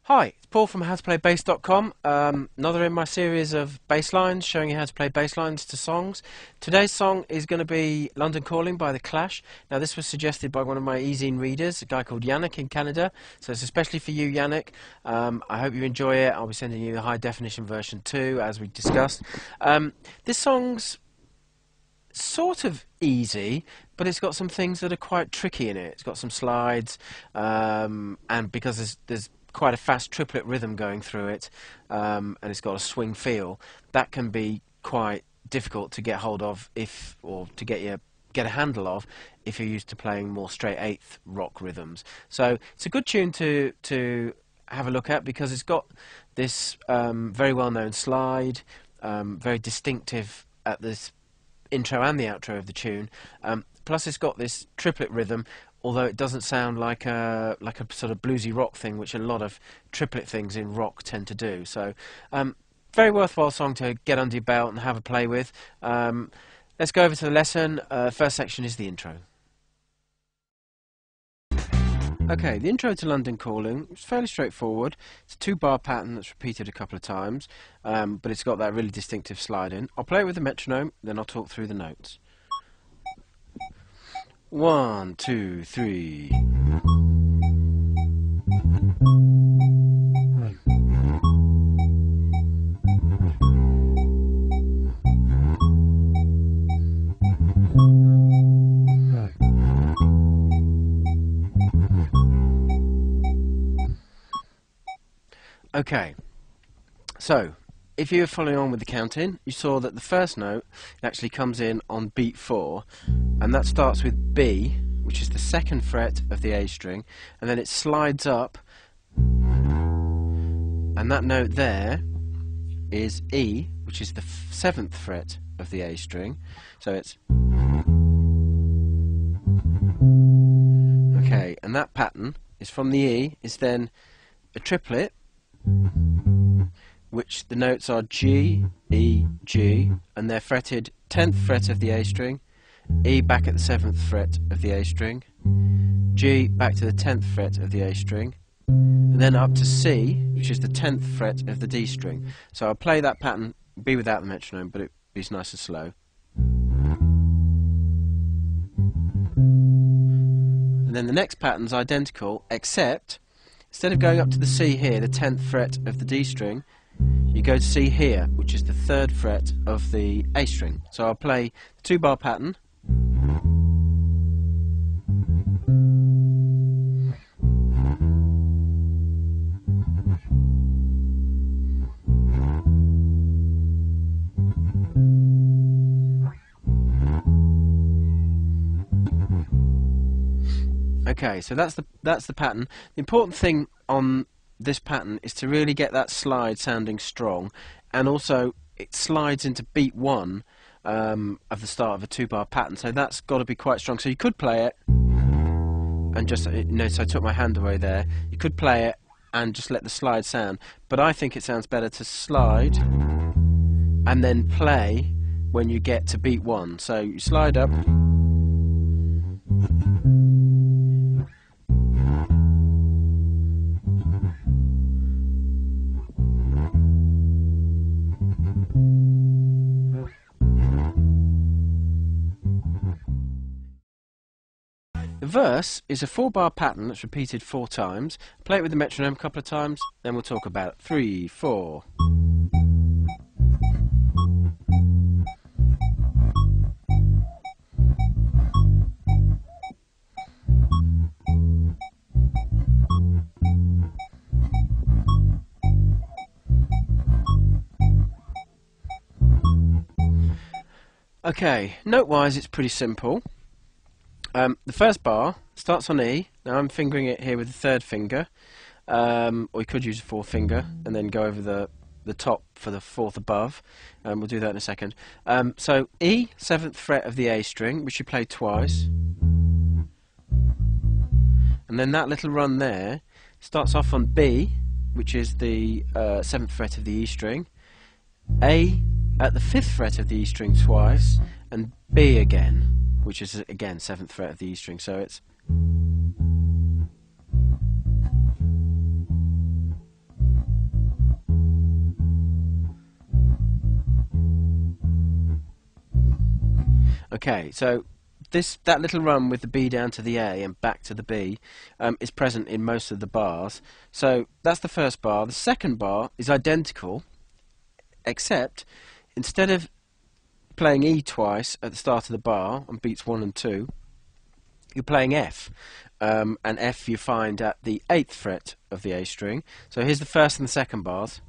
Hi, it's Paul from howtoplaybassdotcom. Another in my series of bass lines, showing you how to play bass lines to songs. Today's song is going to be London Calling by The Clash. Now this was suggested by one of my e-zine readers, a guy called Yannick in Canada, so it's especially for you, Yannick. I hope you enjoy it. I'll be sending you the high definition version too, as we discussed. This song's sort of easy, but it's got some things that are quite tricky in it. It's got some slides, and because there's quite a fast triplet rhythm going through it, and it's got a swing feel, that can be quite difficult to get hold of or to get a handle of if you're used to playing more straight eighth rock rhythms. So it's a good tune to have a look at because it's got this very well known slide, very distinctive at this intro and the outro of the tune. Plus it's got this triplet rhythm, although it doesn't sound like a sort of bluesy rock thing, which a lot of triplet things in rock tend to do. So very worthwhile song to get under your belt and have a play with. Let's go over to the lesson. First section is the intro. Okay, the intro to London Calling is fairly straightforward. It's a 2-bar pattern that's repeated a couple of times, but it's got that really distinctive slide in. I'll play it with the metronome, then I'll talk through the notes. 1, 2, 3. Okay, so if you were following on with the counting, you saw that the first note actually comes in on beat 4, and that starts with B, which is the 2nd fret of the A string, and then it slides up, and that note there is E, which is the 7th fret of the A string. So it's okay, and that pattern is from the E, is then a triplet, which the notes are G, E, G, and they're fretted 10th fret of the A string, E back at the 7th fret of the A string, G back to the 10th fret of the A string, and then up to C, which is the 10th fret of the D string. So I'll play that pattern, be without the metronome, but it be nice and slow. And then the next pattern's identical, except instead of going up to the C here, the 10th fret of the D string, you go to C here, which is the 3rd fret of the A string. So I'll play the 2-bar pattern. Okay, so that's the pattern. The important thing on this pattern is to really get that slide sounding strong, and also it slides into beat 1 of the start of a 2-bar pattern, so that's got to be quite strong. So you could play it and just, so I took my hand away there. You could play it and just let the slide sound, but I think it sounds better to slide and then play when you get to beat 1. So you slide up, the verse is a 4-bar pattern that's repeated 4 times. Play it with the metronome a couple of times, then we'll talk about it. 3, 4. Okay, note-wise it's pretty simple. The first bar starts on E. Now I'm fingering it here with the 3rd finger, or you could use a 4th finger and then go over the top for the 4th above, and we'll do that in a second. So E, 7th fret of the A string, which you play twice, and then that little run there starts off on B, which is the 7th fret of the E string, A at the 5th fret of the E string twice, and B again, which is again 7th fret of the E string. So it's Okay, so that little run with the B down to the A and back to the B is present in most of the bars. So that's the first bar. The second bar is identical, except instead of playing E twice at the start of the bar on beats 1 and 2, you're playing F. And F you find at the 8th fret of the A string. So here's the first and the second bars.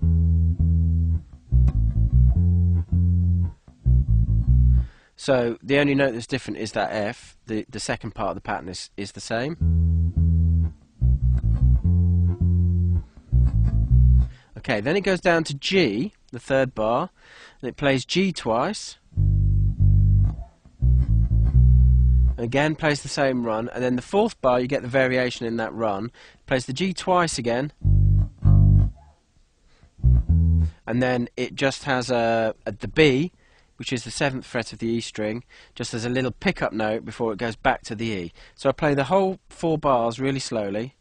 So the only note that's different is that F. The second part of the pattern is the same. Okay, then it goes down to G, the third bar, and it plays G twice. Again, plays the same run, and then the fourth bar you get the variation in that run. Plays the G twice again, and then it just has the B, which is the 7th fret of the E string, just as a little pickup note before it goes back to the E. So I play the whole 4 bars really slowly.